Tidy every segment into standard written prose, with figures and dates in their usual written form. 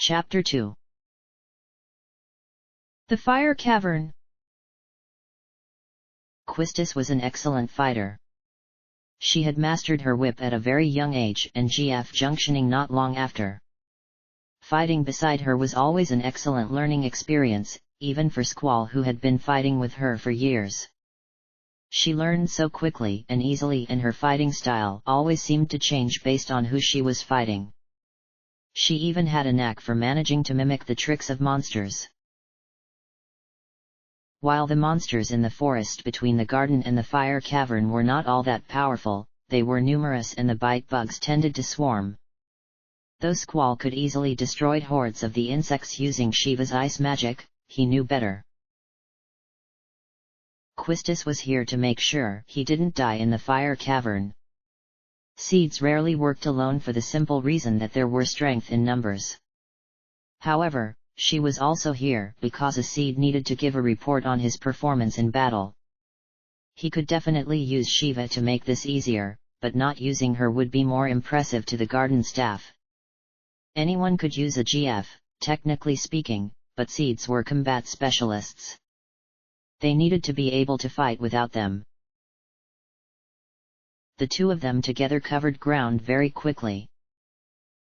Chapter 2. The Fire Cavern. Quistis was an excellent fighter. She had mastered her whip at a very young age and GF junctioning not long after. Fighting beside her was always an excellent learning experience, even for Squall who had been fighting with her for years. She learned so quickly and easily, and her fighting style always seemed to change based on who she was fighting. She even had a knack for managing to mimic the tricks of monsters. While the monsters in the forest between the garden and the fire cavern were not all that powerful, they were numerous and the bite bugs tended to swarm. Though Squall could easily destroy hordes of the insects using Shiva's ice magic, he knew better. Quistis was here to make sure he didn't die in the fire cavern. Seeds rarely worked alone for the simple reason that there were strength in numbers. However, she was also here because a seed needed to give a report on his performance in battle. He could definitely use Shiva to make this easier, but not using her would be more impressive to the garden staff. Anyone could use a GF, technically speaking, but seeds were combat specialists. They needed to be able to fight without them. The two of them together covered ground very quickly.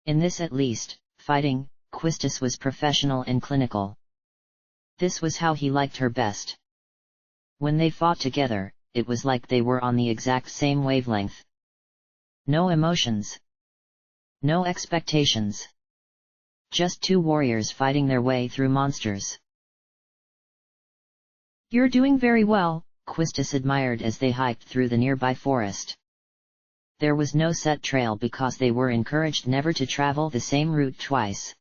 In this at least, fighting, Quistis was professional and clinical. This was how he liked her best. When they fought together, it was like they were on the exact same wavelength. No emotions. No expectations. Just two warriors fighting their way through monsters. "You're doing very well," Quistis admired as they hiked through the nearby forest. There was no set trail because they were encouraged never to travel the same route twice.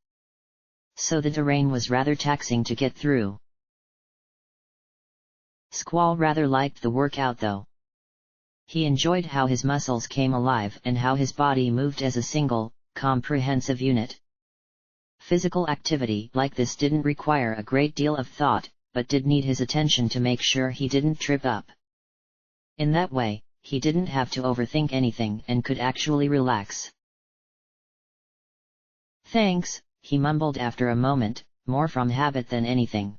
So the terrain was rather taxing to get through. Squall rather liked the workout though. He enjoyed how his muscles came alive and how his body moved as a single, comprehensive unit. Physical activity like this didn't require a great deal of thought, but did need his attention to make sure he didn't trip up. In that way, he didn't have to overthink anything and could actually relax. "Thanks," he mumbled after a moment, more from habit than anything.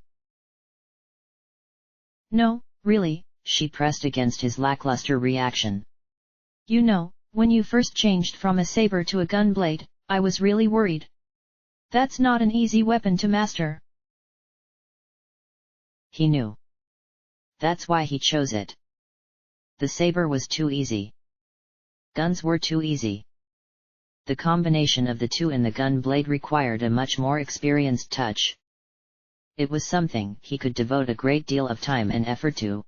"No, really," she pressed against his lackluster reaction. "You know, when you first changed from a saber to a gunblade, I was really worried. That's not an easy weapon to master." He knew. That's why he chose it. The saber was too easy. Guns were too easy. The combination of the two in the gun blade required a much more experienced touch. It was something he could devote a great deal of time and effort to.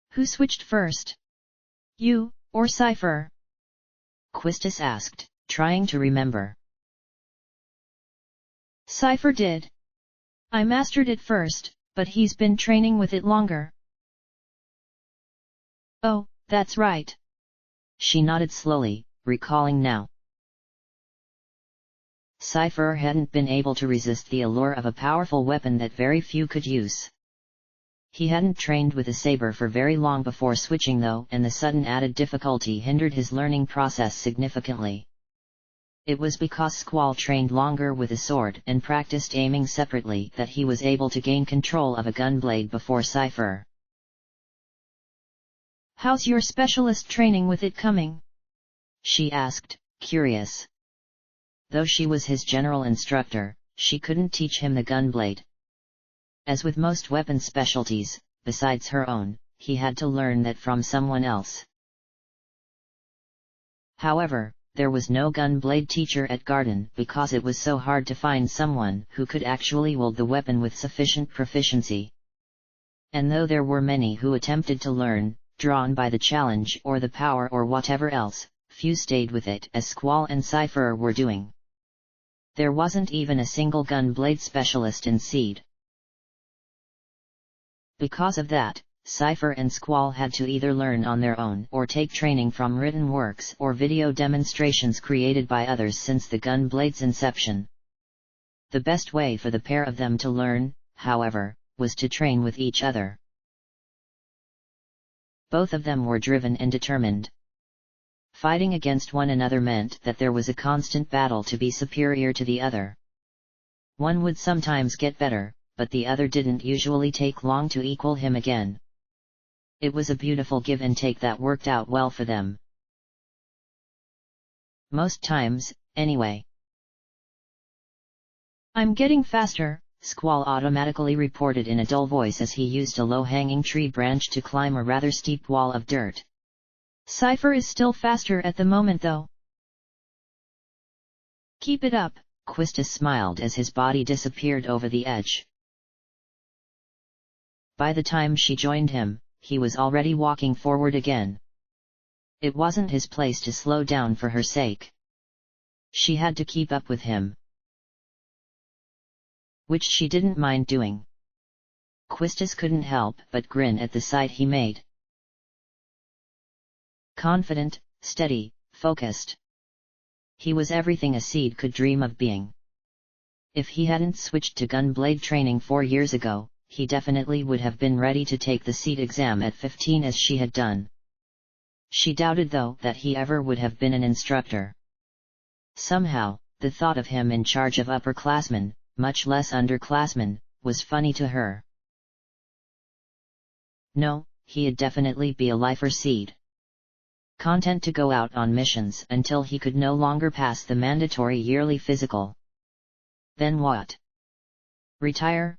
"Who switched first? You, or Cypher?" Quistis asked, trying to remember. "Cypher did. I mastered it first, but he's been training with it longer." "Oh, that's right." She nodded slowly, recalling now. Cypher hadn't been able to resist the allure of a powerful weapon that very few could use. He hadn't trained with a saber for very long before switching though, and the sudden added difficulty hindered his learning process significantly. It was because Squall trained longer with a sword and practiced aiming separately that he was able to gain control of a gunblade before Cypher. "How's your specialist training with it coming?" she asked, curious. Though she was his general instructor, she couldn't teach him the gunblade. As with most weapon specialties, besides her own, he had to learn that from someone else. However, there was no gunblade teacher at Garden because it was so hard to find someone who could actually wield the weapon with sufficient proficiency. And though there were many who attempted to learn, drawn by the challenge or the power or whatever else, few stayed with it as Squall and Cypher were doing. There wasn't even a single gunblade specialist in Seed. Because of that, Cypher and Squall had to either learn on their own or take training from written works or video demonstrations created by others since the gunblade's inception. The best way for the pair of them to learn, however, was to train with each other. Both of them were driven and determined. Fighting against one another meant that there was a constant battle to be superior to the other. One would sometimes get better, but the other didn't usually take long to equal him again. It was a beautiful give and take that worked out well for them. Most times, anyway. I'm getting faster, Squall automatically reported in a dull voice as he used a low-hanging tree branch to climb a rather steep wall of dirt. Cypher is still faster at the moment though. Keep it up, Quistis smiled as his body disappeared over the edge. By the time she joined him, he was already walking forward again. It wasn't his place to slow down for her sake. She had to keep up with him. Which she didn't mind doing. Quistis couldn't help but grin at the sight he made. Confident, steady, focused. He was everything a seed could dream of being. If he hadn't switched to gunblade training 4 years ago, he definitely would have been ready to take the seed exam at 15 as she had done. She doubted though that he ever would have been an instructor. Somehow, the thought of him in charge of upperclassmen, much less underclassmen, was funny to her. No, he'd definitely be a lifer seed. Content to go out on missions until he could no longer pass the mandatory yearly physical. Then what? Retire?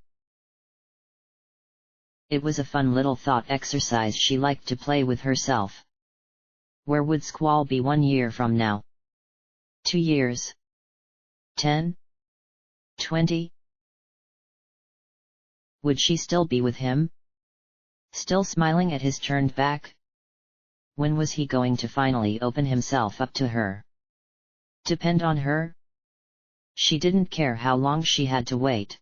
It was a fun little thought exercise she liked to play with herself. Where would Squall be 1 year from now? 2 years? 10? 20? Would she still be with him? Still smiling at his turned back? When was he going to finally open himself up to her? Depend on her? She didn't care how long she had to wait.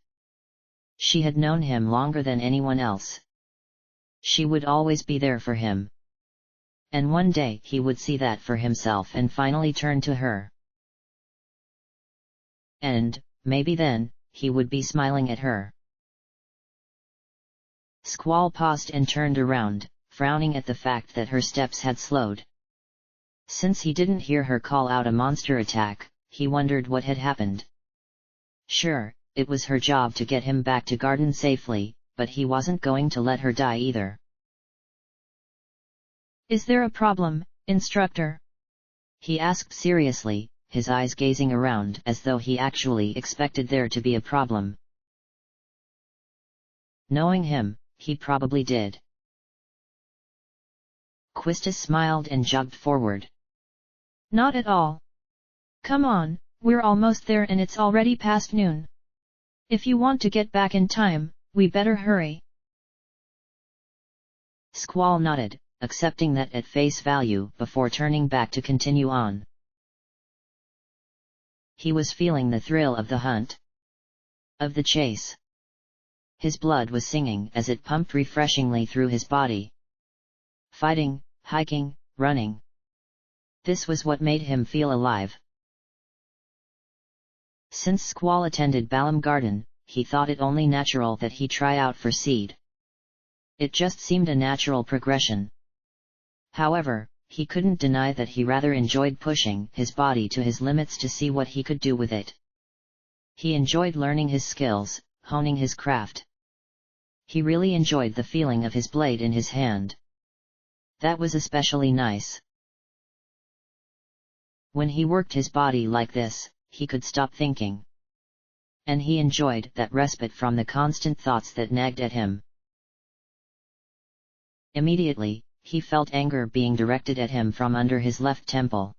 She had known him longer than anyone else. She would always be there for him. And one day he would see that for himself and finally turn to her. And, maybe then, he would be smiling at her. Squall paused and turned around, frowning at the fact that her steps had slowed. Since he didn't hear her call out a monster attack, he wondered what had happened. Sure, it was her job to get him back to garden safely, but he wasn't going to let her die either. Is there a problem, instructor? He asked seriously, his eyes gazing around as though he actually expected there to be a problem. Knowing him, he probably did. Quistis smiled and jogged forward. Not at all. Come on, we're almost there and it's already past noon. If you want to get back in time, we better hurry. Squall nodded, accepting that at face value before turning back to continue on. He was feeling the thrill of the hunt. Of the chase. His blood was singing as it pumped refreshingly through his body. Fighting, hiking, running. This was what made him feel alive. Since Squall attended Balam Garden, he thought it only natural that he try out for seed. It just seemed a natural progression. However, he couldn't deny that he rather enjoyed pushing his body to his limits to see what he could do with it. He enjoyed learning his skills, honing his craft. He really enjoyed the feeling of his blade in his hand. That was especially nice. When he worked his body like this, he could stop thinking. And he enjoyed that respite from the constant thoughts that nagged at him. Immediately, he felt anger being directed at him from under his left temple.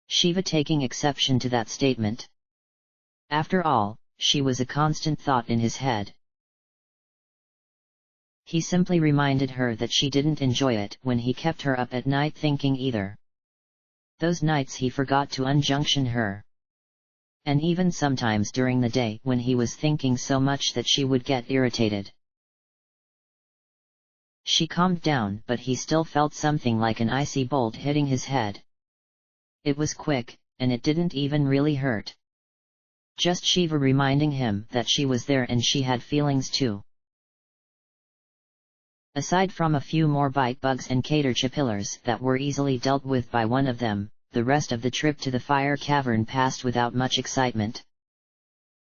Shiva taking exception to that statement. After all, she was a constant thought in his head. He simply reminded her that she didn't enjoy it when he kept her up at night thinking either. Those nights he forgot to unjunction her. And even sometimes during the day when he was thinking so much that she would get irritated. She calmed down, but he still felt something like an icy bolt hitting his head. It was quick, and it didn't even really hurt. Just Shiva reminding him that she was there and she had feelings too. Aside from a few more bite bugs and caterpillars that were easily dealt with by one of them, the rest of the trip to the fire cavern passed without much excitement.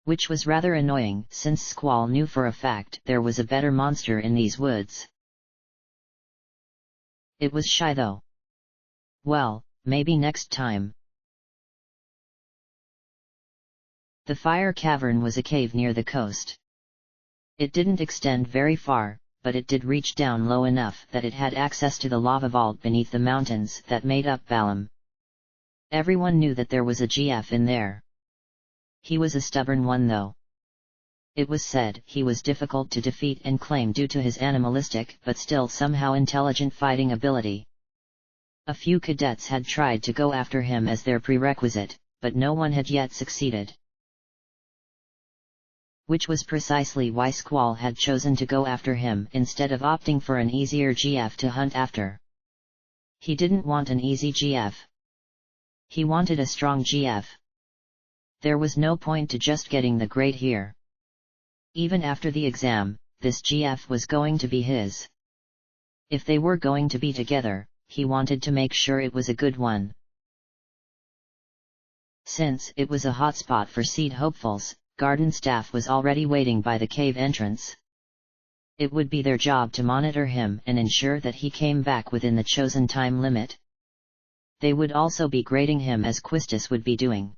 Which was rather annoying, since Squall knew for a fact there was a better monster in these woods. It was shy though. Well, maybe next time. The fire cavern was a cave near the coast. It didn't extend very far, but it did reach down low enough that it had access to the lava vault beneath the mountains that made up Balam. Everyone knew that there was a GF in there. He was a stubborn one though. It was said he was difficult to defeat and claim due to his animalistic but still somehow intelligent fighting ability. A few cadets had tried to go after him as their prerequisite, but no one had yet succeeded. Which was precisely why Squall had chosen to go after him instead of opting for an easier GF to hunt after. He didn't want an easy GF. He wanted a strong GF. There was no point to just getting the grade here. Even after the exam, this GF was going to be his. If they were going to be together, he wanted to make sure it was a good one. Since it was a hotspot for seed hopefuls, garden staff was already waiting by the cave entrance. It would be their job to monitor him and ensure that he came back within the chosen time limit. They would also be grading him as Quistis would be doing.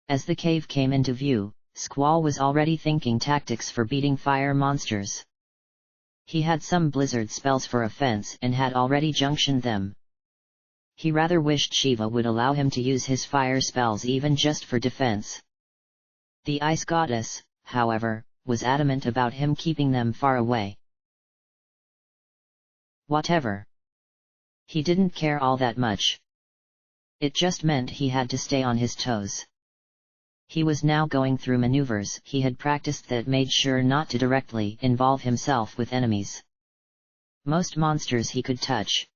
As the cave came into view, Squall was already thinking tactics for beating fire monsters. He had some blizzard spells for offense and had already junctioned them. He rather wished Shiva would allow him to use his fire spells even just for defense. The ice goddess, however, was adamant about him keeping them far away. Whatever. He didn't care all that much. It just meant he had to stay on his toes. He was now going through maneuvers he had practiced that made sure not to directly involve himself with enemies. Most monsters he could touch.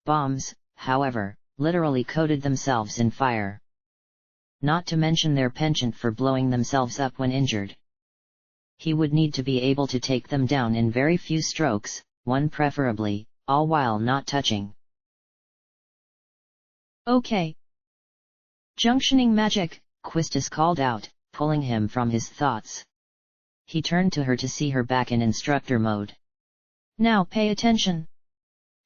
Bombs, however, literally coated themselves in fire. Not to mention their penchant for blowing themselves up when injured. He would need to be able to take them down in very few strokes, one preferably, all while not touching. Okay. Junctioning magic, Quistis called out, pulling him from his thoughts. He turned to her to see her back in instructor mode. Now pay attention.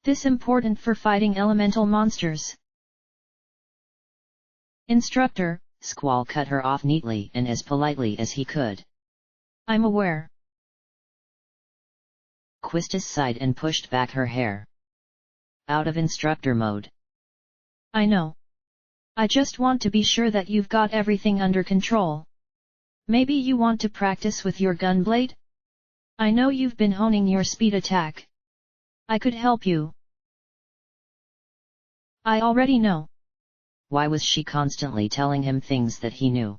This important for fighting elemental monsters. Instructor, Squall cut her off neatly and as politely as he could. I'm aware. Quistis sighed and pushed back her hair. Out of instructor mode. I know. I just want to be sure that you've got everything under control. Maybe you want to practice with your gunblade? I know you've been honing your speed attack. I could help you. I already know. Why was she constantly telling him things that he knew?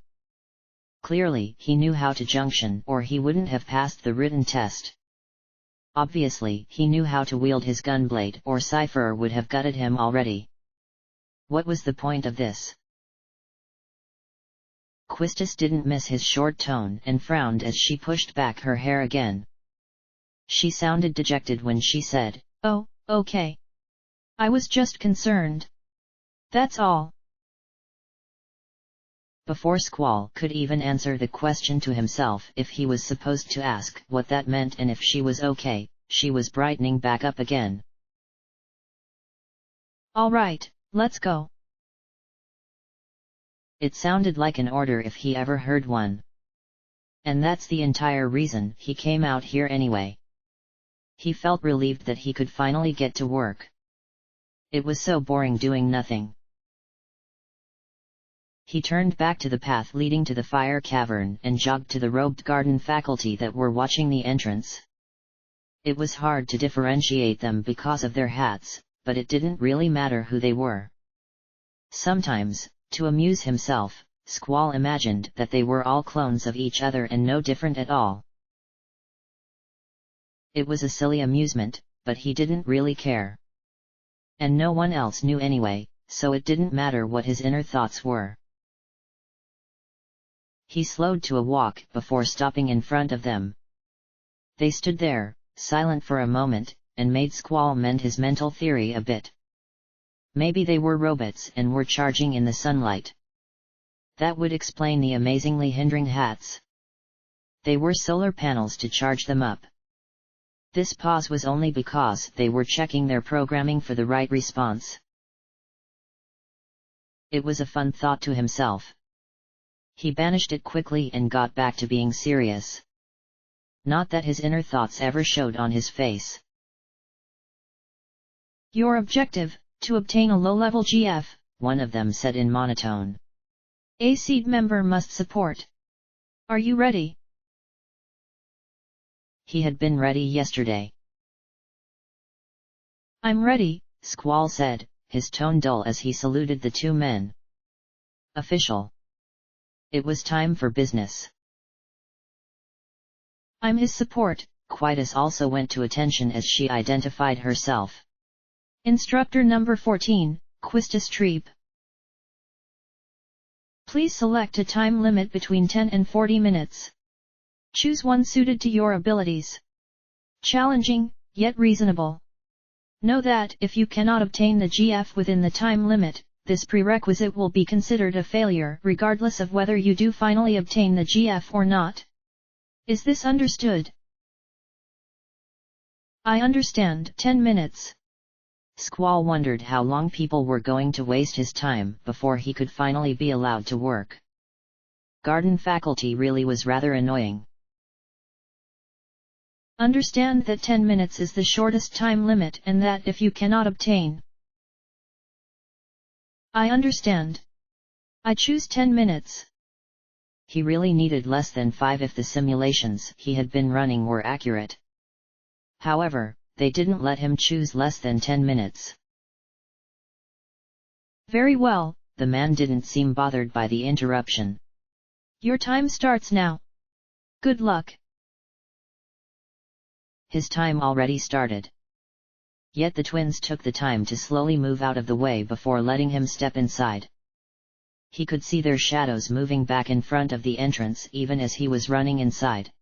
Clearly, he knew how to junction or he wouldn't have passed the written test. Obviously, he knew how to wield his gunblade or Cypher would have gutted him already. What was the point of this? Quistis didn't miss his short tone and frowned as she pushed back her hair again. She sounded dejected when she said, "Oh, okay. I was just concerned. That's all." Before Squall could even answer the question to himself if he was supposed to ask what that meant and if she was okay, she was brightening back up again. All right, let's go. It sounded like an order if he ever heard one. And that's the entire reason he came out here anyway. He felt relieved that he could finally get to work. It was so boring doing nothing. He turned back to the path leading to the fire cavern and jogged to the robed garden faculty that were watching the entrance. It was hard to differentiate them because of their hats, but it didn't really matter who they were. Sometimes, to amuse himself, Squall imagined that they were all clones of each other and no different at all. It was a silly amusement, but he didn't really care. And no one else knew anyway, so it didn't matter what his inner thoughts were. He slowed to a walk before stopping in front of them. They stood there, silent for a moment, and made Squall mend his mental theory a bit. Maybe they were robots and were charging in the sunlight. That would explain the amazingly hindering hats. They were solar panels to charge them up. This pause was only because they were checking their programming for the right response. It was a fun thought to himself. He banished it quickly and got back to being serious. Not that his inner thoughts ever showed on his face. Your objective, to obtain a low-level GF, one of them said in monotone. A seed member must support. Are you ready? He had been ready yesterday. I'm ready, Squall said, his tone dull as he saluted the two men. Official. It was time for business. I'm his support. Quietus also went to attention as she identified herself. Instructor number 14, Quistis Treep. Please select a time limit between 10 and 40 minutes. Choose one suited to your abilities. Challenging, yet reasonable. Know that if you cannot obtain the GF within the time limit, this prerequisite will be considered a failure regardless of whether you do finally obtain the GF or not. Is this understood? I understand. 10 minutes. Squall wondered how long people were going to waste his time before he could finally be allowed to work. Garden faculty really was rather annoying. Understand that 10 minutes is the shortest time limit and that if you cannot obtain. I understand. I choose 10 minutes. He really needed less than 5 if the simulations he had been running were accurate. However, they didn't let him choose less than 10 minutes. Very well, the man didn't seem bothered by the interruption. Your time starts now. Good luck. His time already started. Yet the twins took the time to slowly move out of the way before letting him step inside. He could see their shadows moving back in front of the entrance even as he was running inside.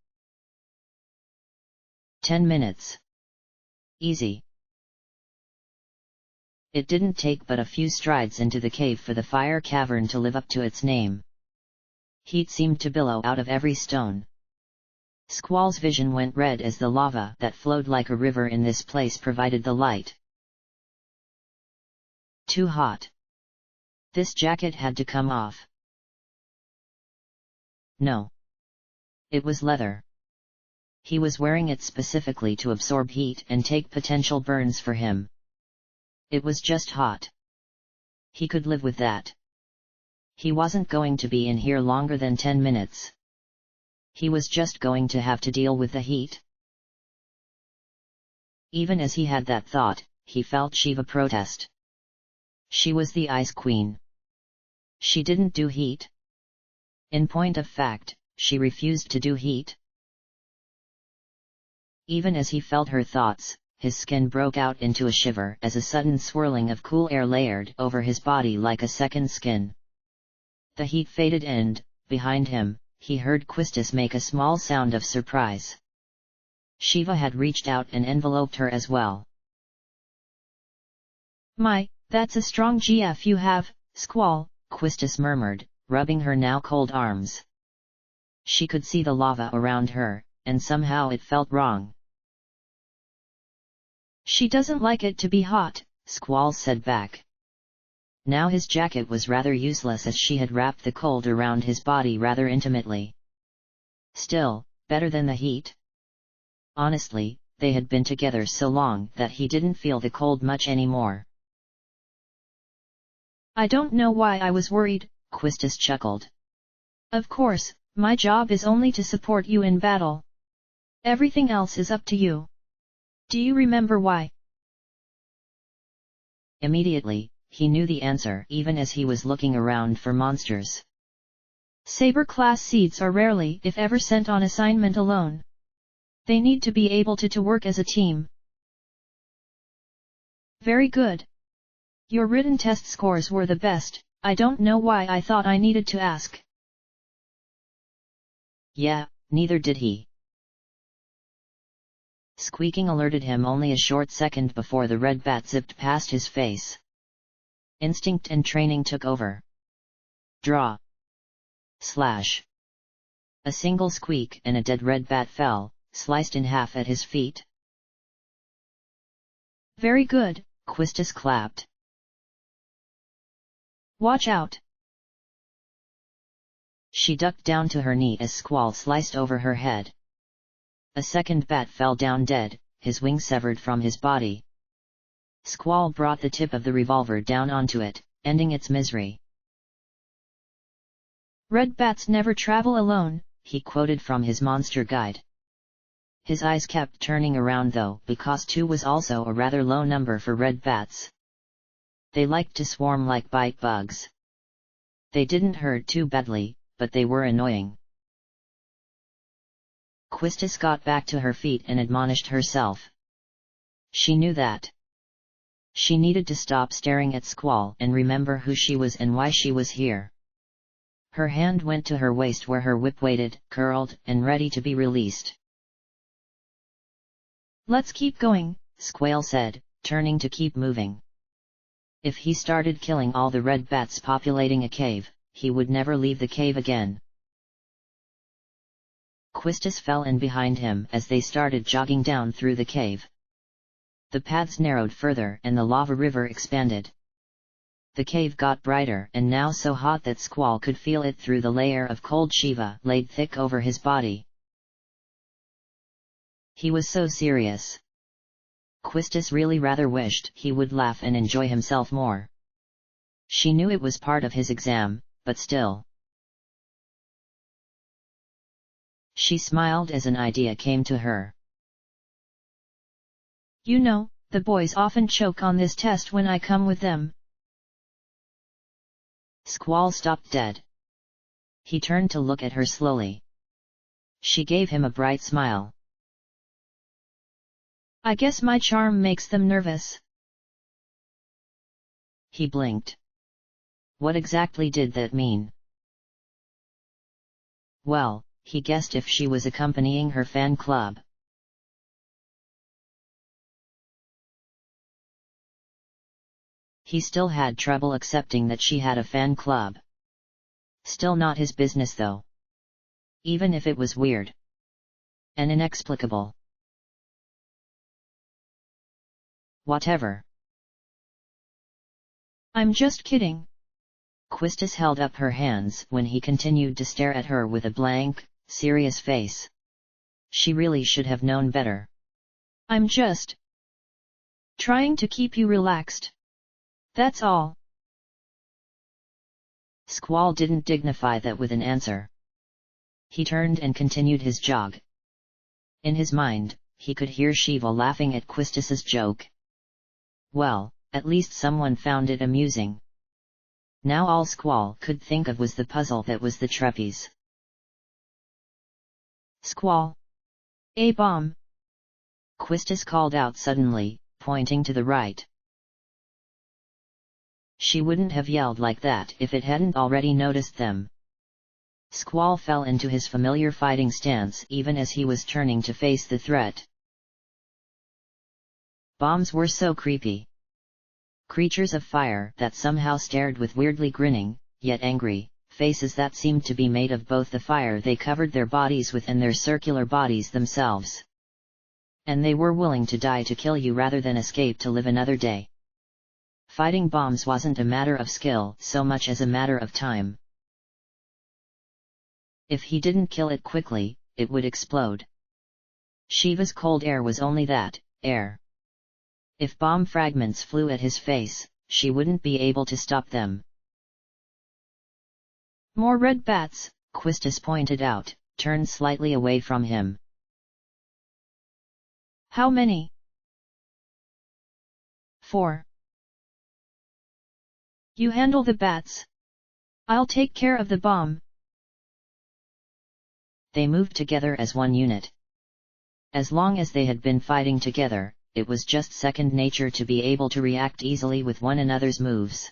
10 minutes. Easy. It didn't take but a few strides into the cave for the fire cavern to live up to its name. Heat seemed to billow out of every stone. Squall's vision went red as the lava that flowed like a river in this place provided the light. Too hot. This jacket had to come off. No. It was leather. He was wearing it specifically to absorb heat and take potential burns for him. It was just hot. He could live with that. He wasn't going to be in here longer than 10 minutes. He was just going to have to deal with the heat. Even as he had that thought, he felt Shiva protest. She was the Ice Queen. She didn't do heat. In point of fact, she refused to do heat. Even as he felt her thoughts, his skin broke out into a shiver as a sudden swirling of cool air layered over his body like a second skin. The heat faded and, behind him, he heard Quistis make a small sound of surprise. Shiva had reached out and enveloped her as well. My, that's a strong GF you have, Squall, Quistis murmured, rubbing her now cold arms. She could see the lava around her, and somehow it felt wrong. She doesn't like it to be hot, Squall said back. Now his jacket was rather useless as she had wrapped the cold around his body rather intimately. Still, better than the heat. Honestly, they had been together so long that he didn't feel the cold much anymore. I don't know why I was worried, Quistis chuckled. Of course, my job is only to support you in battle. Everything else is up to you. Do you remember why? Immediately, he knew the answer even as he was looking around for monsters. Saber-class seeds are rarely, if ever, sent on assignment alone. They need to be able to work as a team. Very good. Your written test scores were the best, I don't know why I thought I needed to ask. Yeah, neither did he. Squeaking alerted him only a short second before the red bat zipped past his face. Instinct and training took over. Draw. Slash. A single squeak and a dead red bat fell, sliced in half at his feet. Very good, Quistis clapped. Watch out! She ducked down to her knee as Squall sliced over her head. A second bat fell down dead, his wing severed from his body. Squall brought the tip of the revolver down onto it, ending its misery. Red bats never travel alone, he quoted from his monster guide. His eyes kept turning around though, because 2 was also a rather low number for red bats. They liked to swarm like bite bugs. They didn't hurt too badly, but they were annoying. Quistis got back to her feet and admonished herself. She knew that she needed to stop staring at Squall and remember who she was and why she was here. Her hand went to her waist where her whip waited, curled, and ready to be released. Let's keep going, Squall said, turning to keep moving. If he started killing all the red bats populating a cave, he would never leave the cave again. Quistis fell in behind him as they started jogging down through the cave. The paths narrowed further and the lava river expanded. The cave got brighter and now so hot that Squall could feel it through the layer of cold Shiva laid thick over his body. He was so serious. Quistis really rather wished he would laugh and enjoy himself more. She knew it was part of his exam, but still. She smiled as an idea came to her. You know, the boys often choke on this test when I come with them. Squall stopped dead. He turned to look at her slowly. She gave him a bright smile. I guess my charm makes them nervous. He blinked. What exactly did that mean? Well, he guessed if she was accompanying her fan club. He still had trouble accepting that she had a fan club. Still not his business though. Even if it was weird. And inexplicable. Whatever. I'm just kidding. Quistis held up her hands when he continued to stare at her with a blank, serious face. She really should have known better. I'm just trying to keep you relaxed. That's all. Squall didn't dignify that with an answer. He turned and continued his jog. In his mind, he could hear Shiva laughing at Quistis's joke. Well, at least someone found it amusing. Now all Squall could think of was the puzzle that was the trapeze. Squall! A bomb! Quistis called out suddenly, pointing to the right. She wouldn't have yelled like that if it hadn't already noticed them. Squall fell into his familiar fighting stance even as he was turning to face the threat. Bombs were so creepy. Creatures of fire that somehow stared with weirdly grinning, yet angry, faces that seemed to be made of both the fire they covered their bodies with and their circular bodies themselves. And they were willing to die to kill you rather than escape to live another day. Fighting bombs wasn't a matter of skill so much as a matter of time. If he didn't kill it quickly, it would explode. Shiva's cold air was only that, air. If bomb fragments flew at his face, she wouldn't be able to stop them. More red bats, Quistis pointed out, turned slightly away from him. How many? 4. You handle the bats. I'll take care of the bomb. They moved together as one unit. As long as they had been fighting together, it was just second nature to be able to react easily with one another's moves.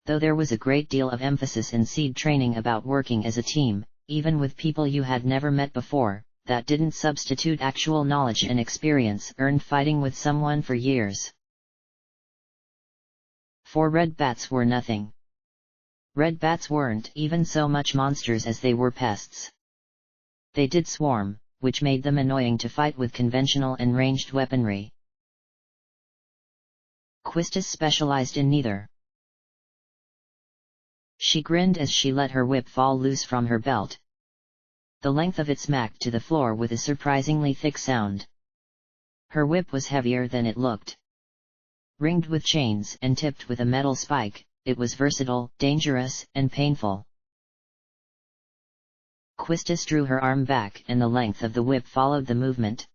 Though there was a great deal of emphasis in seed training about working as a team, even with people you had never met before, that didn't substitute actual knowledge and experience earned fighting with someone for years. 4 red bats were nothing. Red bats weren't even so much monsters as they were pests. They did swarm, which made them annoying to fight with conventional and ranged weaponry. Quistis specialized in neither. She grinned as she let her whip fall loose from her belt. The length of it smacked to the floor with a surprisingly thick sound. Her whip was heavier than it looked. Ringed with chains and tipped with a metal spike, it was versatile, dangerous, and painful. Quistis drew her arm back and the length of the whip followed the movement.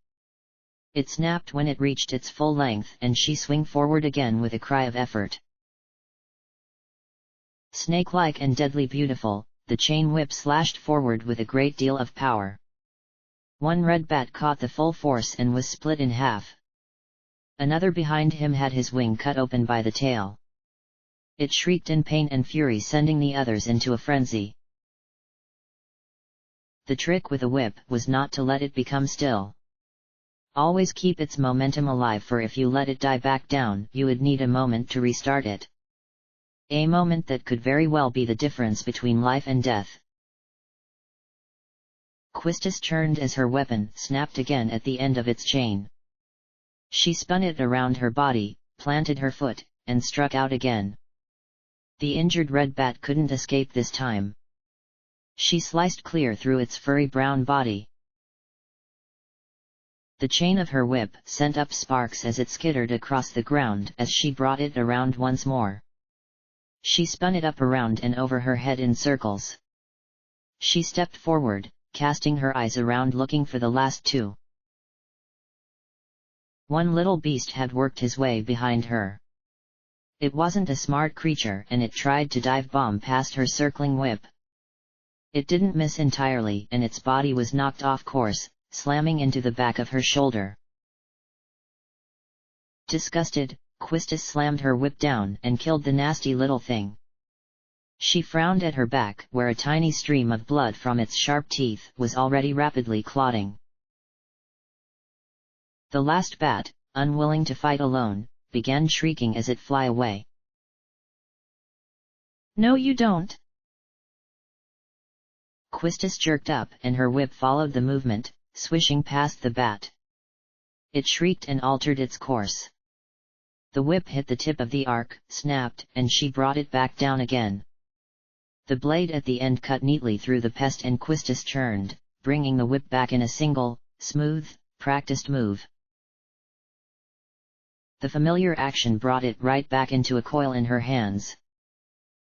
It snapped when it reached its full length and she swung forward again with a cry of effort. Snake-like and deadly beautiful, the chain whip slashed forward with a great deal of power. One red bat caught the full force and was split in half. Another behind him had his wing cut open by the tail. It shrieked in pain and fury, sending the others into a frenzy. The trick with a whip was not to let it become still. Always keep its momentum alive, for if you let it die back down, you would need a moment to restart it. A moment that could very well be the difference between life and death. Quistis turned as her weapon snapped again at the end of its chain. She spun it around her body, planted her foot, and struck out again. The injured red bat couldn't escape this time. She sliced clear through its furry brown body. The chain of her whip sent up sparks as it skittered across the ground as she brought it around once more. She spun it up around and over her head in circles. She stepped forward, casting her eyes around looking for the last 2. One little beast had worked his way behind her. It wasn't a smart creature and it tried to dive bomb past her circling whip. It didn't miss entirely and its body was knocked off course, slamming into the back of her shoulder. Disgusted, Quistis slammed her whip down and killed the nasty little thing. She frowned at her back where a tiny stream of blood from its sharp teeth was already rapidly clotting. The last bat, unwilling to fight alone, began shrieking as it flew away. "No you don't!" Quistis jerked up and her whip followed the movement, swishing past the bat. It shrieked and altered its course. The whip hit the tip of the arc, snapped, and she brought it back down again. The blade at the end cut neatly through the pest and Quistis turned, bringing the whip back in a single, smooth, practiced move. The familiar action brought it right back into a coil in her hands.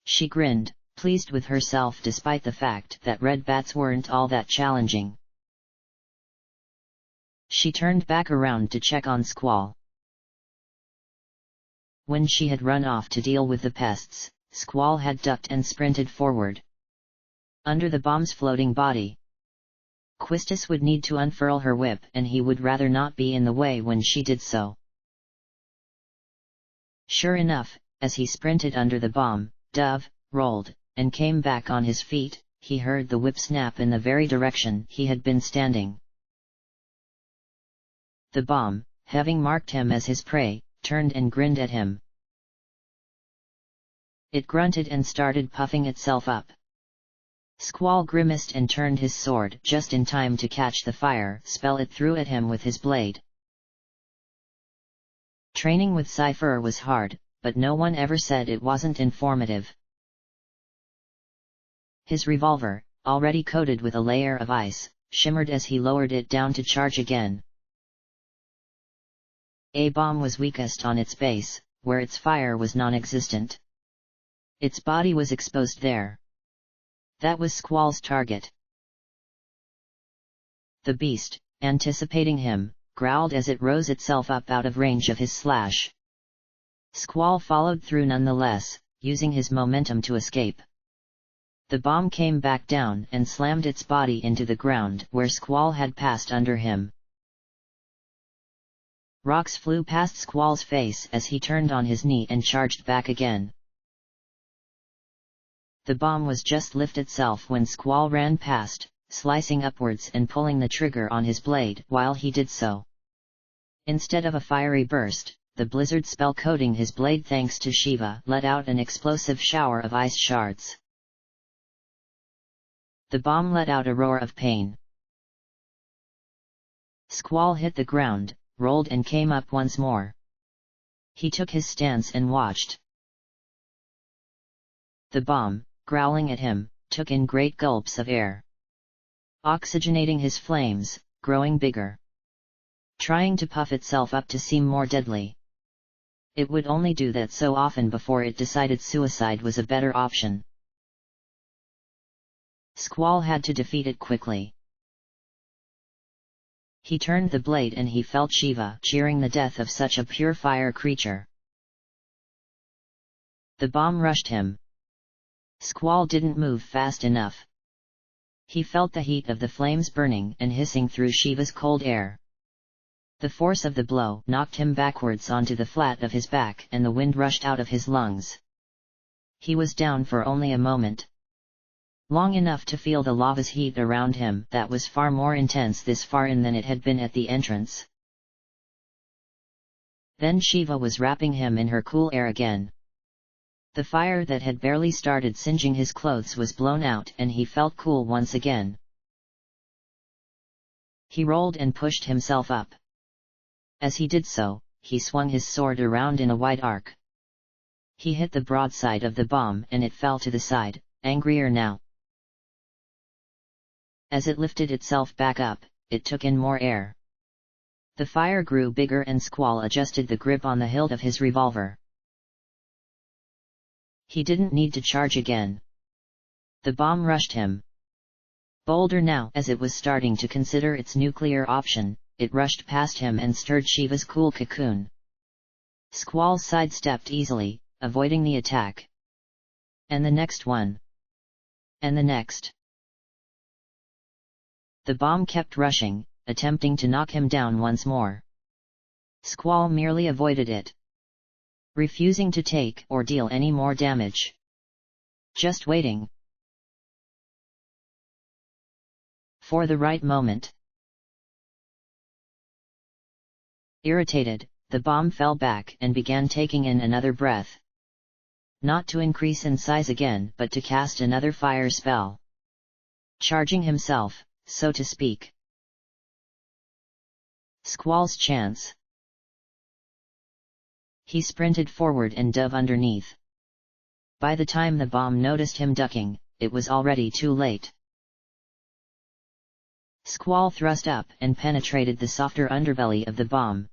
She grinned, pleased with herself despite the fact that red bats weren't all that challenging. She turned back around to check on Squall. When she had run off to deal with the pests, Squall had ducked and sprinted forward. Under the bomb's floating body, Quistis would need to unfurl her whip and he would rather not be in the way when she did so. Sure enough, as he sprinted under the bomb, Dove rolled, and came back on his feet. He heard the whip snap in the very direction he had been standing. The bomb, having marked him as his prey, turned and grinned at him. It grunted and started puffing itself up. Squall grimaced and turned his sword just in time to catch the fire spell it threw at him with his blade. Training with Cypher was hard, but no one ever said it wasn't informative. His revolver, already coated with a layer of ice, shimmered as he lowered it down to charge again. A bomb was weakest on its base, where its fire was non-existent. Its body was exposed there. That was Squall's target. The beast, anticipating him, growled as it rose itself up out of range of his slash. Squall followed through nonetheless, using his momentum to escape. The bomb came back down and slammed its body into the ground where Squall had passed under him. Rocks flew past Squall's face as he turned on his knee and charged back again. The bomb was just lift itself when Squall ran past, slicing upwards and pulling the trigger on his blade while he did so. Instead of a fiery burst, the blizzard spell coating his blade thanks to Shiva let out an explosive shower of ice shards. The bomb let out a roar of pain. Squall hit the ground, rolled and came up once more. He took his stance and watched. The bomb, growling at him, took in great gulps of air, oxygenating his flames, growing bigger, trying to puff itself up to seem more deadly. It would only do that so often before it decided suicide was a better option. Squall had to defeat it quickly. He turned the blade and he felt Shiva cheering the death of such a pure fire creature. The bomb rushed him. Squall didn't move fast enough. He felt the heat of the flames burning and hissing through Shiva's cold air. The force of the blow knocked him backwards onto the flat of his back and the wind rushed out of his lungs. He was down for only a moment. Long enough to feel the lava's heat around him that was far more intense this far in than it had been at the entrance. Then Shiva was wrapping him in her cool air again. The fire that had barely started singeing his clothes was blown out and he felt cool once again. He rolled and pushed himself up. As he did so, he swung his sword around in a wide arc. He hit the broadside of the bomb and it fell to the side, angrier now. As it lifted itself back up, it took in more air. The fire grew bigger and Squall adjusted the grip on the hilt of his revolver. He didn't need to charge again. The bomb rushed him. Bolder now as it was starting to consider its nuclear option, it rushed past him and stirred Shiva's cool cocoon. Squall sidestepped easily, avoiding the attack. And the next one. And the next. The bomb kept rushing, attempting to knock him down once more. Squall merely avoided it, refusing to take or deal any more damage. Just waiting for the right moment. Irritated, the bomb fell back and began taking in another breath. Not to increase in size again but to cast another fire spell. Charging himself, so to speak. Squall's chance. He sprinted forward and dove underneath. By the time the bomb noticed him ducking, it was already too late. Squall thrust up and penetrated the softer underbelly of the bomb.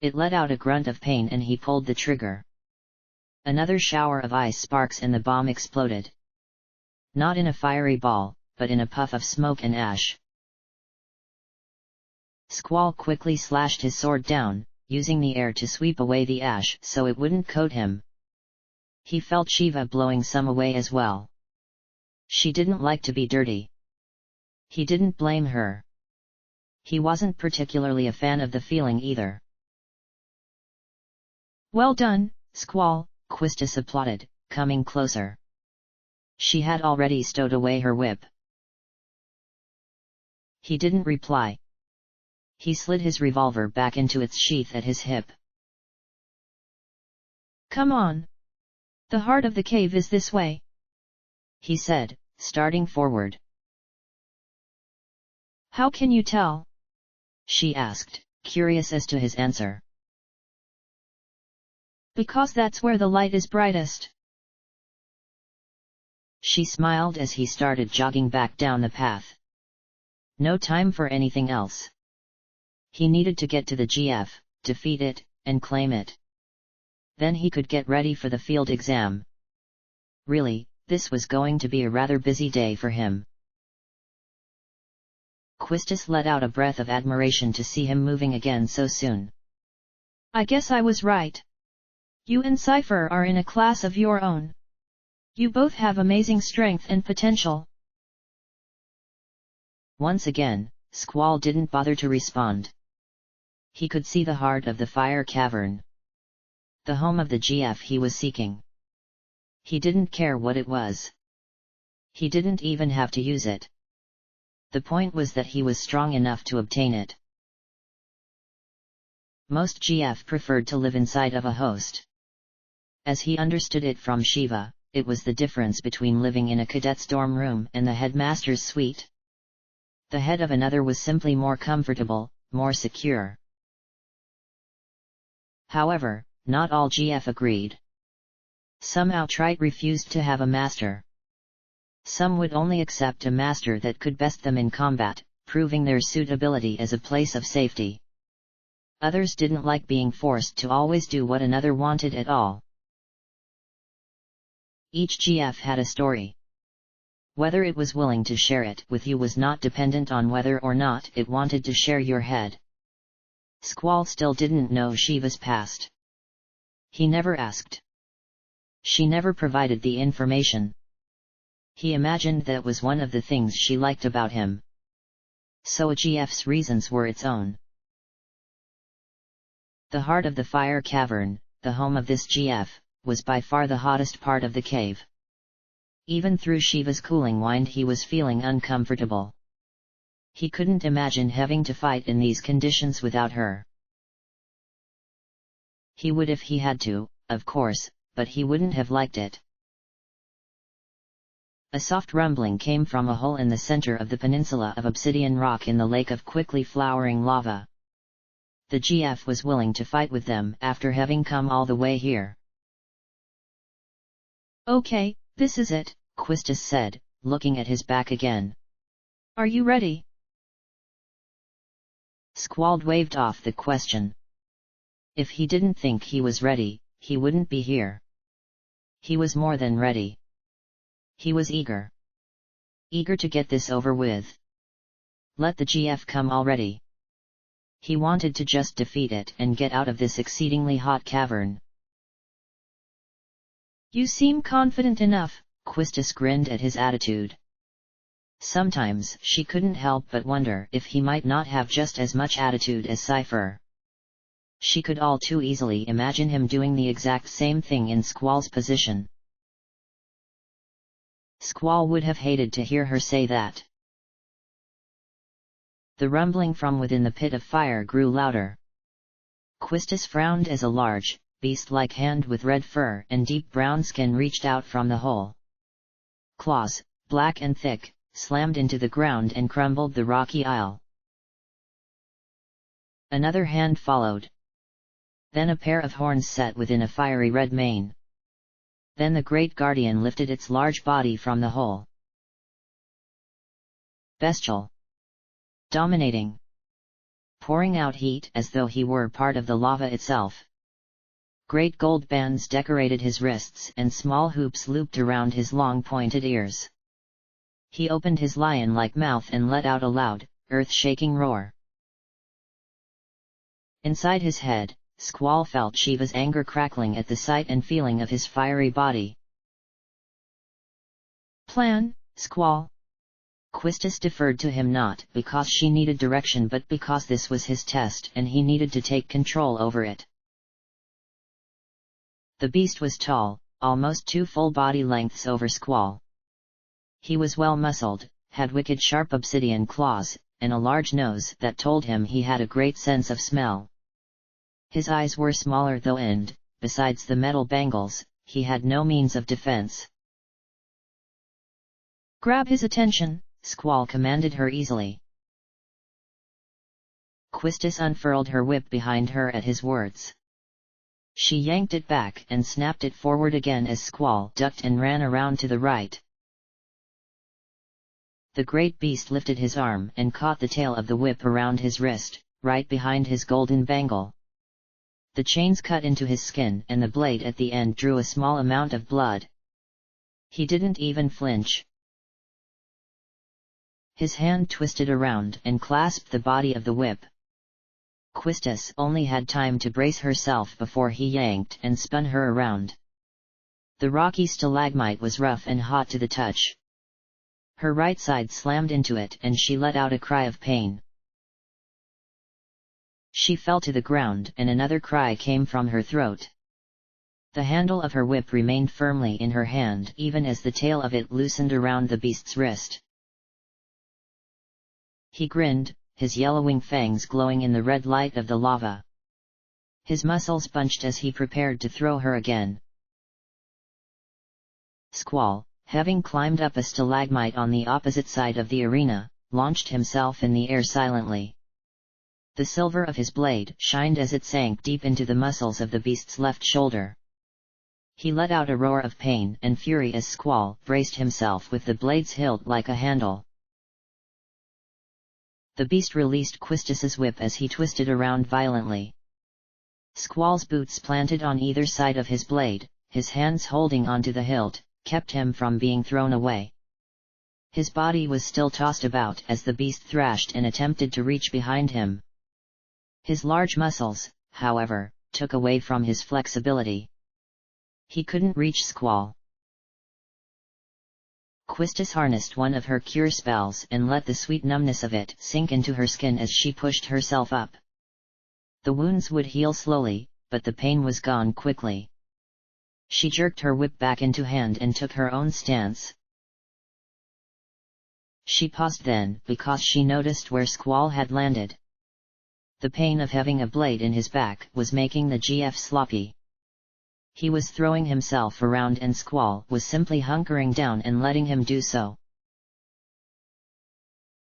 It let out a grunt of pain and he pulled the trigger. Another shower of ice sparks and the bomb exploded. Not in a fiery ball, but in a puff of smoke and ash. Squall quickly slashed his sword down, using the air to sweep away the ash so it wouldn't coat him. He felt Shiva blowing some away as well. She didn't like to be dirty. He didn't blame her. He wasn't particularly a fan of the feeling either. Well done, Squall, Quistis applauded, coming closer. She had already stowed away her whip. He didn't reply. He slid his revolver back into its sheath at his hip. Come on. The heart of the cave is this way, he said, starting forward. How can you tell? She asked, curious as to his answer. Because that's where the light is brightest. She smiled as he started jogging back down the path. No time for anything else. He needed to get to the GF, defeat it, and claim it. Then he could get ready for the field exam. Really, this was going to be a rather busy day for him. Quistis let out a breath of admiration to see him moving again so soon. I guess I was right. You and Cypher are in a class of your own. You both have amazing strength and potential. Once again, Squall didn't bother to respond. He could see the heart of the fire cavern. The home of the GF he was seeking. He didn't care what it was. He didn't even have to use it. The point was that he was strong enough to obtain it. Most GF preferred to live inside of a host. As he understood it from Shiva, it was the difference between living in a cadet's dorm room and the headmaster's suite. The head of another was simply more comfortable, more secure. However, not all GF agreed. Some outright refused to have a master. Some would only accept a master that could best them in combat, proving their suitability as a place of safety. Others didn't like being forced to always do what another wanted at all. Each GF had a story. Whether it was willing to share it with you was not dependent on whether or not it wanted to share your head. Squall still didn't know Shiva's past. He never asked. She never provided the information. He imagined that was one of the things she liked about him. So a GF's reasons were its own. The heart of the fire cavern, the home of this GF, was by far the hottest part of the cave. Even through Shiva's cooling wind he was feeling uncomfortable. He couldn't imagine having to fight in these conditions without her. He would if he had to, of course, but he wouldn't have liked it. A soft rumbling came from a hole in the center of the peninsula of obsidian rock in the lake of quickly flowering lava. The GF was willing to fight with them after having come all the way here. Okay, this is it, Quistis said, looking at his back again. Are you ready? Squall waved off the question. If he didn't think he was ready, he wouldn't be here. He was more than ready. He was eager. Eager to get this over with. Let the GF come already. He wanted to just defeat it and get out of this exceedingly hot cavern. You seem confident enough, Quistis grinned at his attitude. Sometimes she couldn't help but wonder if he might not have just as much attitude as Cypher. She could all too easily imagine him doing the exact same thing in Squall's position. Squall would have hated to hear her say that. The rumbling from within the pit of fire grew louder. Quistis frowned as a large, beast-like hand with red fur and deep brown skin reached out from the hole. Claws, black and thick, slammed into the ground and crumbled the rocky isle. Another hand followed. Then a pair of horns set within a fiery red mane. Then the great guardian lifted its large body from the hole. Bestial. Dominating. Pouring out heat as though he were part of the lava itself. Great gold bands decorated his wrists and small hoops looped around his long pointed ears. He opened his lion-like mouth and let out a loud, earth-shaking roar. Inside his head, Squall felt Shiva's anger crackling at the sight and feeling of his fiery body. Plan, Squall. Quistis deferred to him not because she needed direction but because this was his test and he needed to take control over it. The beast was tall, almost 2 full body lengths over Squall. He was well muscled, had wicked sharp obsidian claws, and a large nose that told him he had a great sense of smell. His eyes were smaller though and, besides the metal bangles, he had no means of defense. Grab his attention, Squall commanded her easily. Quistis unfurled her whip behind her at his words. She yanked it back and snapped it forward again as Squall ducked and ran around to the right. The great beast lifted his arm and caught the tail of the whip around his wrist, right behind his golden bangle. The chains cut into his skin and the blade at the end drew a small amount of blood. He didn't even flinch. His hand twisted around and clasped the body of the whip. Quistis only had time to brace herself before he yanked and spun her around. The rocky stalagmite was rough and hot to the touch. Her right side slammed into it and she let out a cry of pain. She fell to the ground and another cry came from her throat. The handle of her whip remained firmly in her hand even as the tail of it loosened around the beast's wrist. He grinned, his yellowing fangs glowing in the red light of the lava. His muscles bunched as he prepared to throw her again. Squall, having climbed up a stalagmite on the opposite side of the arena, launched himself in the air silently. The silver of his blade shined as it sank deep into the muscles of the beast's left shoulder. He let out a roar of pain and fury as Squall braced himself with the blade's hilt like a handle. The beast released Quistis's whip as he twisted around violently. Squall's boots planted on either side of his blade, his hands holding onto the hilt, kept him from being thrown away. His body was still tossed about as the beast thrashed and attempted to reach behind him. His large muscles, however, took away from his flexibility. He couldn't reach Squall. Quistis harnessed one of her cure spells and let the sweet numbness of it sink into her skin as she pushed herself up. The wounds would heal slowly, but the pain was gone quickly. She jerked her whip back into hand and took her own stance. She paused then, because she noticed where Squall had landed. The pain of having a blade in his back was making the GF sloppy. He was throwing himself around and Squall was simply hunkering down and letting him do so.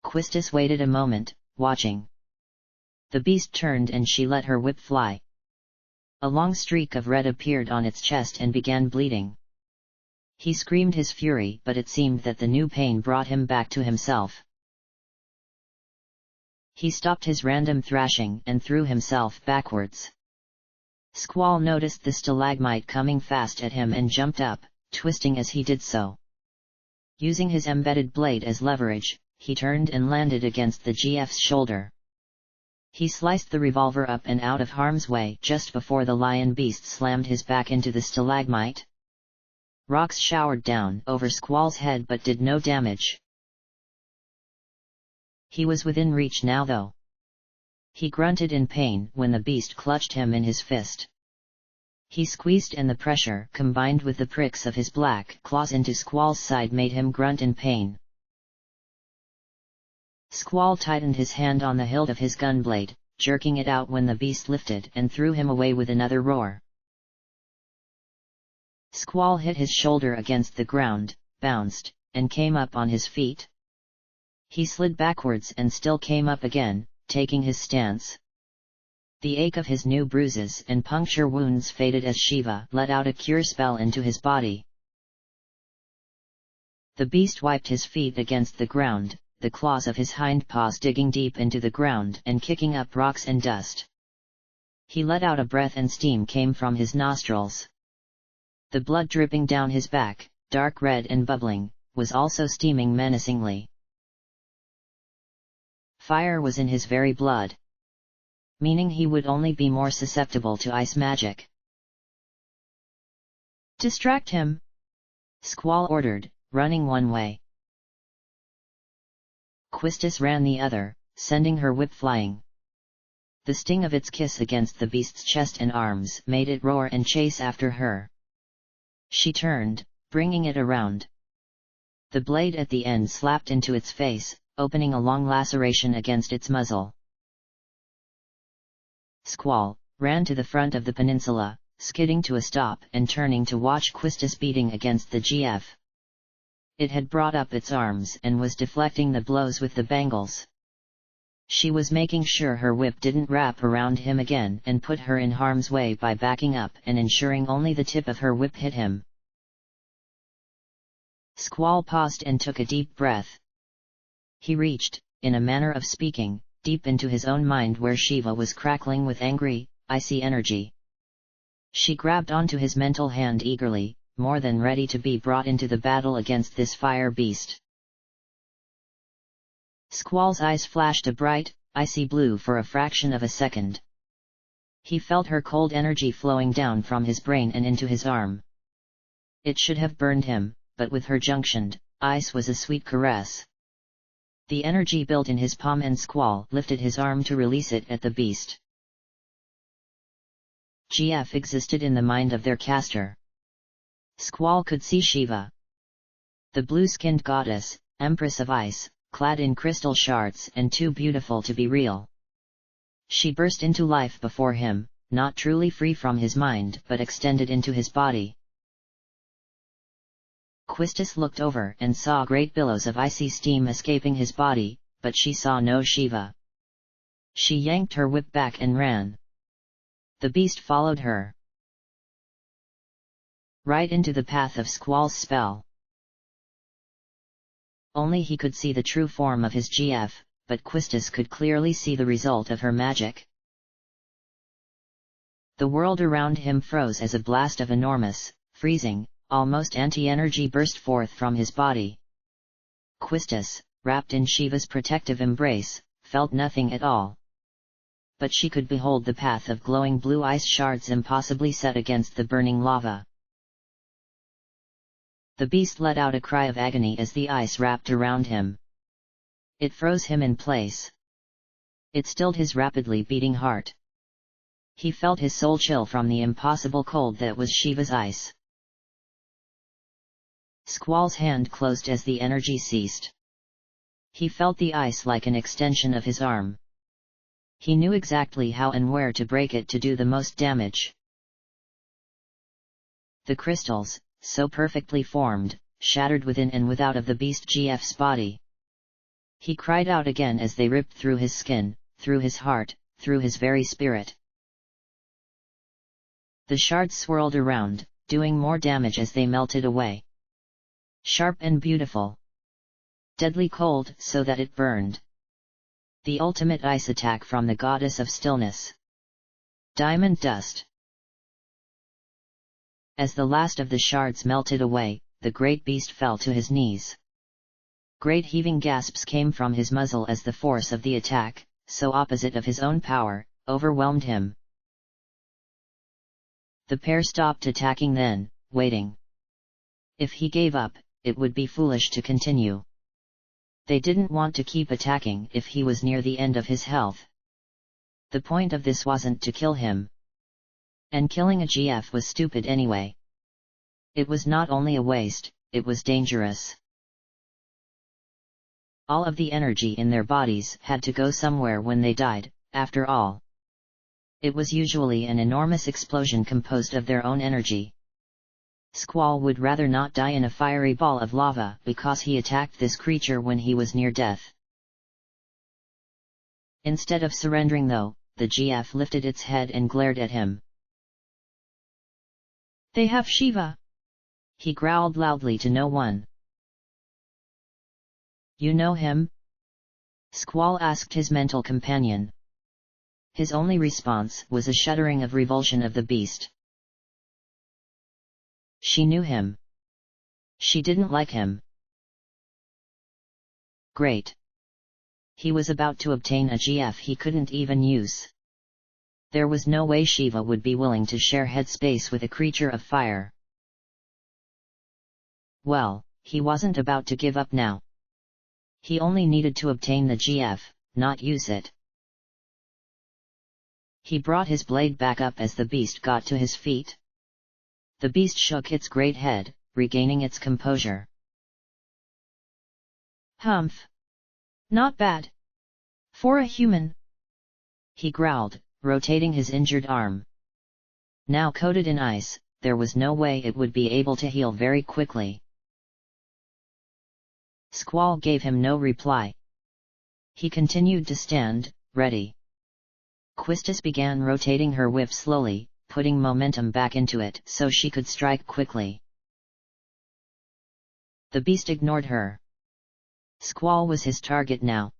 Quistis waited a moment, watching. The beast turned and she let her whip fly. A long streak of red appeared on its chest and began bleeding. He screamed his fury, but it seemed that the new pain brought him back to himself. He stopped his random thrashing and threw himself backwards. Squall noticed the stalagmite coming fast at him and jumped up, twisting as he did so. Using his embedded blade as leverage, he turned and landed against the GF's shoulder. He sliced the revolver up and out of harm's way just before the lion beast slammed his back into the stalagmite. Rocks showered down over Squall's head but did no damage. He was within reach now though. He grunted in pain when the beast clutched him in his fist. He squeezed and the pressure combined with the pricks of his black claws into Squall's side made him grunt in pain. Squall tightened his hand on the hilt of his gunblade, jerking it out when the beast lifted and threw him away with another roar. Squall hit his shoulder against the ground, bounced, and came up on his feet. He slid backwards and still came up again, taking his stance. The ache of his new bruises and puncture wounds faded as Shiva let out a cure spell into his body. The beast wiped his feet against the ground, the claws of his hind paws digging deep into the ground and kicking up rocks and dust. He let out a breath and steam came from his nostrils. The blood dripping down his back, dark red and bubbling, was also steaming menacingly. Fire was in his very blood, meaning he would only be more susceptible to ice magic. Distract him, Squall ordered, running one way. Quistis ran the other, sending her whip flying. The sting of its kiss against the beast's chest and arms made it roar and chase after her. She turned, bringing it around. The blade at the end slapped into its face, opening a long laceration against its muzzle. Squall ran to the front of the peninsula, skidding to a stop and turning to watch Quistis beating against the GF. It had brought up its arms and was deflecting the blows with the bangles. She was making sure her whip didn't wrap around him again and put her in harm's way by backing up and ensuring only the tip of her whip hit him. Squall paused and took a deep breath. He reached, in a manner of speaking, deep into his own mind where Shiva was crackling with angry, icy energy. She grabbed onto his mental hand eagerly, more than ready to be brought into the battle against this fire beast. Squall's eyes flashed a bright, icy blue for a fraction of a second. He felt her cold energy flowing down from his brain and into his arm. It should have burned him, but with her junctioned ice was a sweet caress. The energy built in his palm and Squall lifted his arm to release it at the beast. GF existed in the mind of their caster. Squall could see Shiva. The blue-skinned goddess, Empress of Ice, clad in crystal shards and too beautiful to be real. She burst into life before him, not truly free from his mind but extended into his body. Quistis looked over and saw great billows of icy steam escaping his body, but she saw no Shiva. She yanked her whip back and ran. The beast followed her right into the path of Squall's spell. Only he could see the true form of his GF, but Quistis could clearly see the result of her magic. The world around him froze as a blast of enormous, freezing, almost anti-energy burst forth from his body. Quistis, wrapped in Shiva's protective embrace, felt nothing at all. But she could behold the path of glowing blue ice shards impossibly set against the burning lava. The beast let out a cry of agony as the ice wrapped around him. It froze him in place. It stilled his rapidly beating heart. He felt his soul chill from the impossible cold that was Shiva's ice. Squall's hand closed as the energy ceased. He felt the ice like an extension of his arm. He knew exactly how and where to break it to do the most damage. The crystals, so perfectly formed, shattered within and without of the beast GF's body. He cried out again as they ripped through his skin, through his heart, through his very spirit. The shards swirled around, doing more damage as they melted away. Sharp and beautiful. Deadly cold so that it burned. The ultimate ice attack from the goddess of stillness. Diamond dust. As the last of the shards melted away, the great beast fell to his knees. Great heaving gasps came from his muzzle as the force of the attack, so opposite of his own power, overwhelmed him. The pair stopped attacking then, waiting. If he gave up, it would be foolish to continue. They didn't want to keep attacking if he was near the end of his health. The point of this wasn't to kill him. And killing a GF was stupid anyway. It was not only a waste, it was dangerous. All of the energy in their bodies had to go somewhere when they died, after all. It was usually an enormous explosion composed of their own energy. Squall would rather not die in a fiery ball of lava because he attacked this creature when he was near death. Instead of surrendering though, the GF lifted its head and glared at him. They have Shiva. He growled loudly to no one. You know him? Squall asked his mental companion. His only response was a shuddering of revulsion of the beast. She knew him. She didn't like him. Great. He was about to obtain a GF he couldn't even use. There was no way Shiva would be willing to share headspace with a creature of fire. Well, he wasn't about to give up now. He only needed to obtain the GF, not use it. He brought his blade back up as the beast got to his feet. The beast shook its great head, regaining its composure. Humph. Not bad. For a human. He growled, rotating his injured arm. Now coated in ice, there was no way it would be able to heal very quickly. Squall gave him no reply. He continued to stand, ready. Quistis began rotating her whip slowly, putting momentum back into it so she could strike quickly. The beast ignored her. Squall was his target now.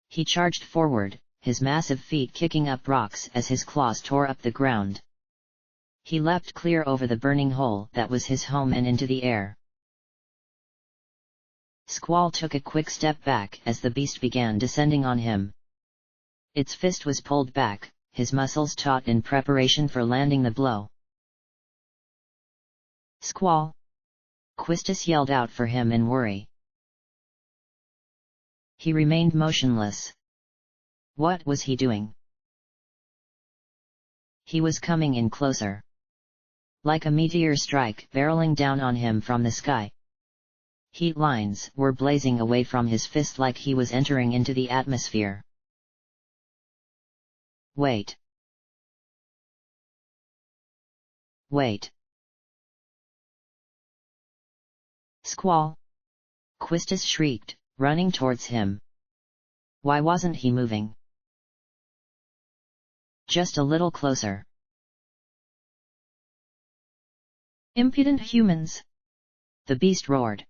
He charged forward, his massive feet kicking up rocks as his claws tore up the ground. He leapt clear over the burning hole that was his home and into the air. Squall took a quick step back as the beast began descending on him. Its fist was pulled back, his muscles taut in preparation for landing the blow. Squall! Quistis yelled out for him in worry. He remained motionless. What was he doing? He was coming in closer. Like a meteor strike barreling down on him from the sky. Heat lines were blazing away from his fist like he was entering into the atmosphere. Wait. Wait. Squall! Quistis shrieked, running towards him. Why wasn't he moving? Just a little closer. Impudent humans! The beast roared.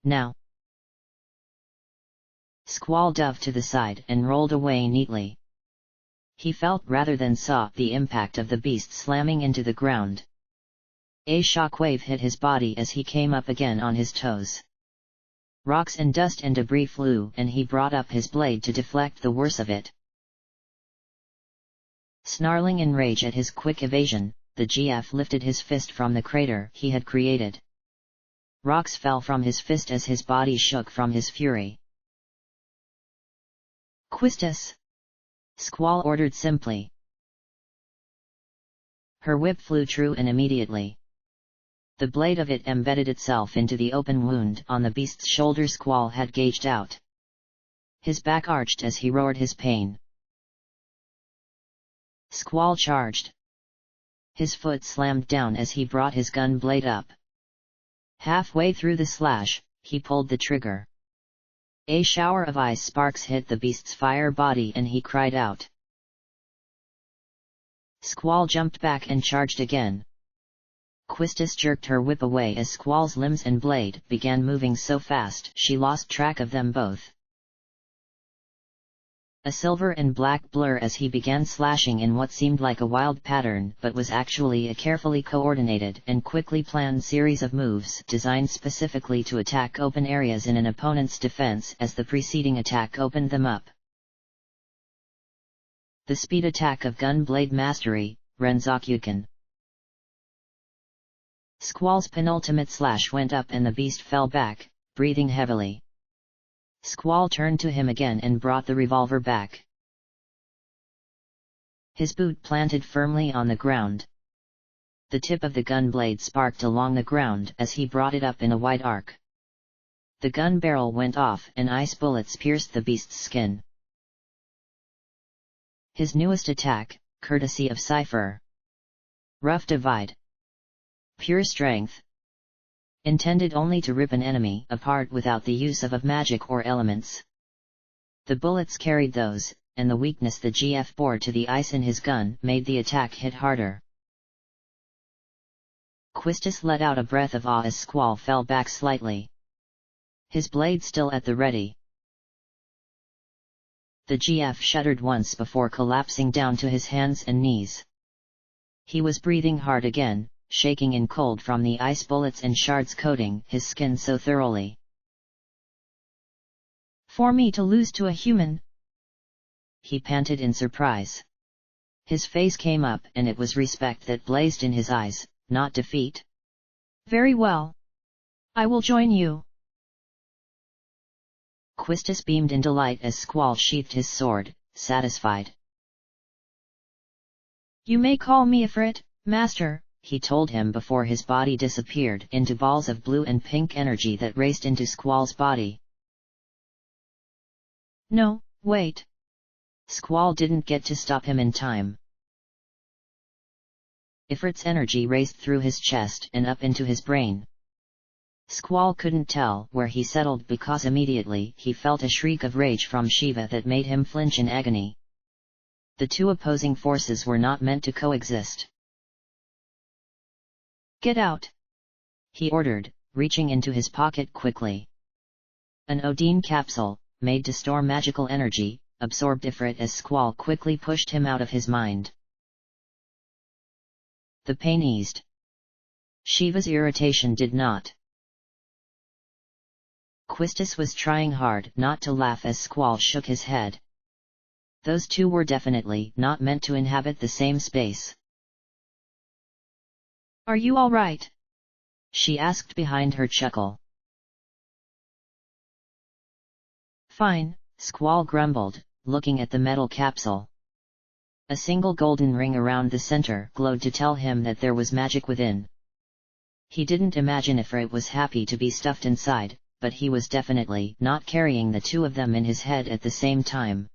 Now! Squall dove to the side and rolled away neatly. He felt rather than saw the impact of the beast slamming into the ground. A shockwave hit his body as he came up again on his toes. Rocks and dust and debris flew, and he brought up his blade to deflect the worst of it. Snarling in rage at his quick evasion, the GF lifted his fist from the crater he had created. Rocks fell from his fist as his body shook from his fury. Quistis! Squall ordered simply. Her whip flew true and immediately. The blade of it embedded itself into the open wound on the beast's shoulder Squall had gauged out. His back arched as he roared his pain. Squall charged. His foot slammed down as he brought his gun blade up. Halfway through the slash, he pulled the trigger. A shower of ice sparks hit the beast's fire body and he cried out. Squall jumped back and charged again. Quistis jerked her whip away as Squall's limbs and blade began moving so fast she lost track of them both. A silver and black blur as he began slashing in what seemed like a wild pattern but was actually a carefully coordinated and quickly planned series of moves designed specifically to attack open areas in an opponent's defense as the preceding attack opened them up. The speed attack of gun blade mastery, Renzokuken. Squall's penultimate slash went up and the beast fell back, breathing heavily. Squall turned to him again and brought the revolver back. His boot planted firmly on the ground. The tip of the gun blade sparked along the ground as he brought it up in a wide arc. The gun barrel went off and ice bullets pierced the beast's skin. His newest attack, courtesy of Cypher. Rough Divide. Pure strength. Intended only to rip an enemy apart without the use of magic or elements. The bullets carried those, and the weakness the GF bore to the ice in his gun made the attack hit harder. Quistis let out a breath of awe as Squall fell back slightly. His blade still at the ready. The GF shuddered once before collapsing down to his hands and knees. He was breathing hard again, shaking in cold from the ice bullets and shards coating his skin so thoroughly. For me to lose to a human? He panted in surprise. His face came up and it was respect that blazed in his eyes, not defeat. Very well. I will join you. Quistis beamed in delight as Squall sheathed his sword, satisfied. You may call me Ifrit, Master, he told him before his body disappeared into balls of blue and pink energy that raced into Squall's body. No, wait. Squall didn't get to stop him in time. Ifrit's energy raced through his chest and up into his brain. Squall couldn't tell where he settled because immediately he felt a shriek of rage from Shiva that made him flinch in agony. The two opposing forces were not meant to coexist. Get out! He ordered, reaching into his pocket quickly. An Odin capsule, made to store magical energy, absorbed Ifrit as Squall quickly pushed him out of his mind. The pain eased. Shiva's irritation did not. Quistis was trying hard not to laugh as Squall shook his head. Those two were definitely not meant to inhabit the same space. Are you all right? She asked behind her chuckle. Fine, Squall grumbled, looking at the metal capsule. A single golden ring around the center glowed to tell him that there was magic within. He didn't imagine Ifrit was happy to be stuffed inside, but he was definitely not carrying the two of them in his head at the same time.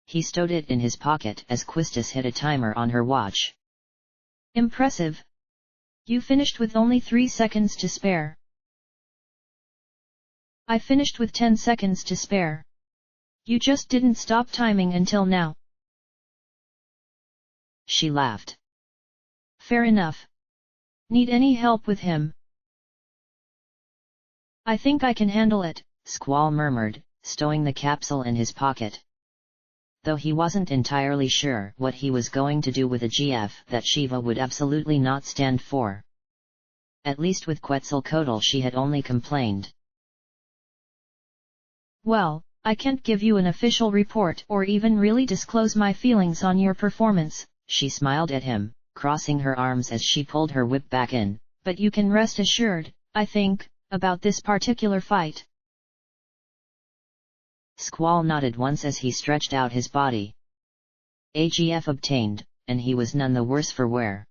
He stowed it in his pocket as Quistis hit a timer on her watch. Impressive. You finished with only 3 seconds to spare. I finished with 10 seconds to spare. You just didn't stop timing until now. She laughed. Fair enough. Need any help with him? I think I can handle it, Squall murmured, stowing the capsule in his pocket. Though he wasn't entirely sure what he was going to do with a GF that Shiva would absolutely not stand for. At least with Quetzalcoatl she had only complained. Well, I can't give you an official report or even really disclose my feelings on your performance, she smiled at him, crossing her arms as she pulled her whip back in. But you can rest assured, I think, about this particular fight. Squall nodded once as he stretched out his body. AGF obtained, and he was none the worse for wear.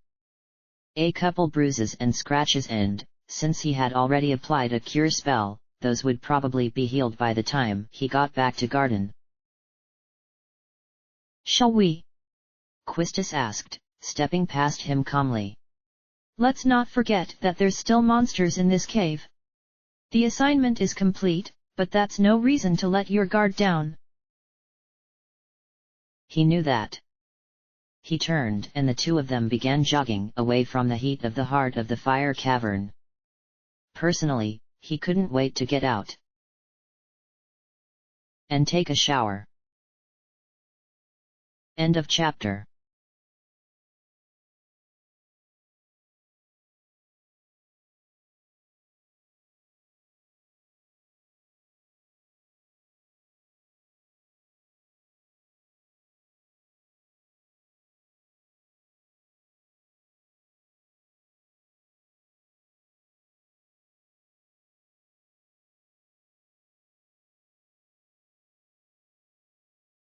A couple bruises and scratches and, since he had already applied a cure spell, those would probably be healed by the time he got back to garden. Shall we? Quistis asked, stepping past him calmly. Let's not forget that there's still monsters in this cave. The assignment is complete, but that's no reason to let your guard down. He knew that. He turned and the two of them began jogging away from the heat of the heart of the fire cavern. Personally, he couldn't wait to get out and take a shower. End of chapter.